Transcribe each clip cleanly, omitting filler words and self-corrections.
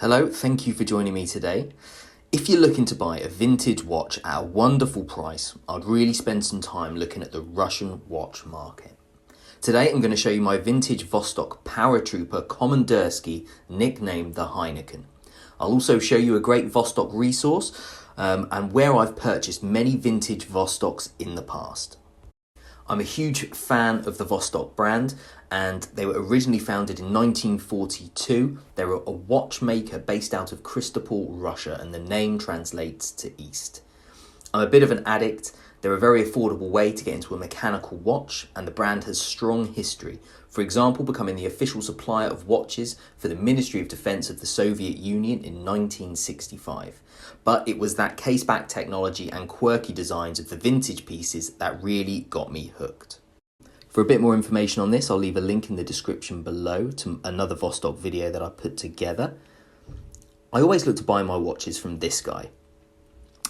Hello, thank you for joining me today. If you're looking to buy a vintage watch at a wonderful price, I'd really spend some time looking at the Russian watch market. Today I'm going to show you my vintage Vostok Paratrooper Komandirskie, nicknamed the Heineken. I'll also show you a great Vostok resource and where I've purchased many vintage Vostoks in the past. I'm a huge fan of the Vostok brand, and they were originally founded in 1942. They're a watchmaker based out of Kristopol, Russia, and the name translates to East. I'm a bit of an addict. They're a very affordable way to get into a mechanical watch, and the brand has strong history. For example, becoming the official supplier of watches for the Ministry of Defense of the Soviet Union in 1965. But it was that case-back technology and quirky designs of the vintage pieces that really got me hooked. For a bit more information on this, I'll leave a link in the description below to another Vostok video that I put together. I always look to buy my watches from this guy.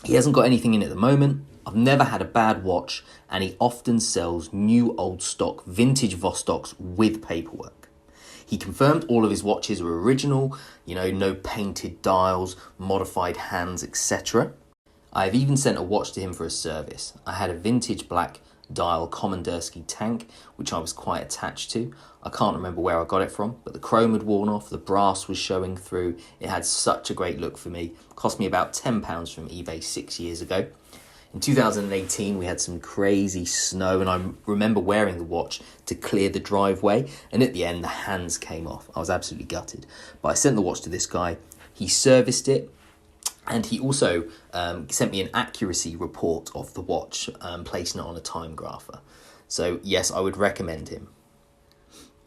He hasn't got anything in at the moment. I've never had a bad watch, and he often sells new old stock vintage Vostoks with paperwork. He confirmed all of his watches were original, no painted dials, modified hands, etc. I have even sent a watch to him for a service. I had a vintage black dial Komandirskie tank, which I was quite attached to. I can't remember where I got it from, but the chrome had worn off, the brass was showing through. It had such a great look for me. It cost me about £10 from eBay 6 years ago. In 2018, we had some crazy snow, and I remember wearing the watch to clear the driveway, and at the end, the hands came off. I was absolutely gutted. But I sent the watch to this guy. He serviced it, and he also sent me an accuracy report of the watch, placing it on a time grapher. So yes, I would recommend him.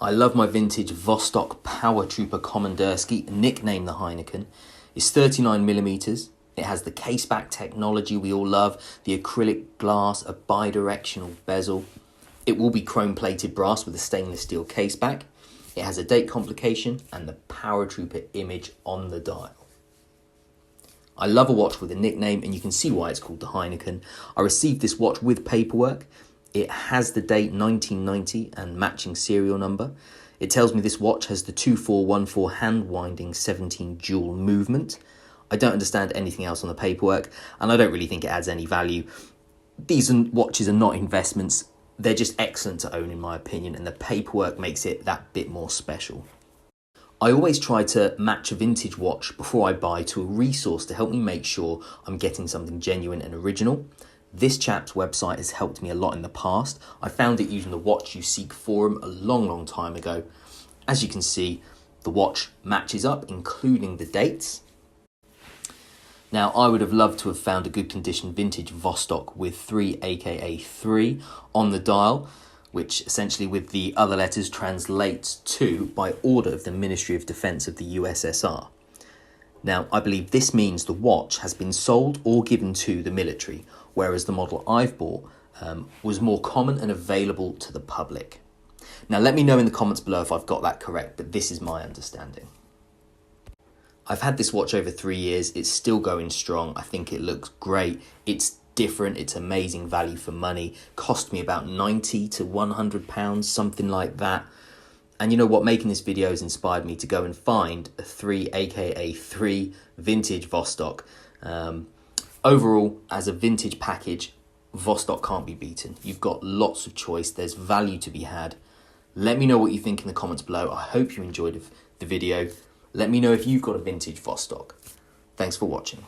I love my vintage Vostok Paratrooper Komandirskie, nicknamed the Heineken. It's 39mm. It has the case-back technology we all love, the acrylic glass, a bi-directional bezel. It will be chrome-plated brass with a stainless steel caseback. It has a date complication and the Paratrooper image on the dial. I love a watch with a nickname, and you can see why it's called the Heineken. I received this watch with paperwork. It has the date 1990 and matching serial number. It tells me this watch has the 2414 hand-winding 17 jewel movement. I don't understand anything else on the paperwork, and I don't really think it adds any value. These watches are not investments. They're just excellent to own, in my opinion, and the paperwork makes it that bit more special. I always try to match a vintage watch before I buy to a resource to help me make sure I'm getting something genuine and original. This chap's website has helped me a lot in the past. I found it using the Watch You Seek forum a long time ago. As you can see, the watch matches up, including the dates. Now, I would have loved to have found a good condition vintage Vostok with 3 aka 3 on the dial, which essentially with the other letters translates to by order of the Ministry of Defense of the USSR. Now, I believe this means the watch has been sold or given to the military, whereas the model I've bought was more common and available to the public. Now, let me know in the comments below if I've got that correct, but this is my understanding. I've had this watch over 3 years. It's still going strong. I think it looks great. It's different. It's amazing value for money. Cost me about £90 to £100, something like that. And you know what? Making this video has inspired me to go and find a 3 aka 3 vintage Vostok. Overall, as a vintage package, Vostok can't be beaten. You've got lots of choice. There's value to be had. Let me know what you think in the comments below. I hope you enjoyed the video. Let me know if you've got a vintage Vostok. Thanks for watching.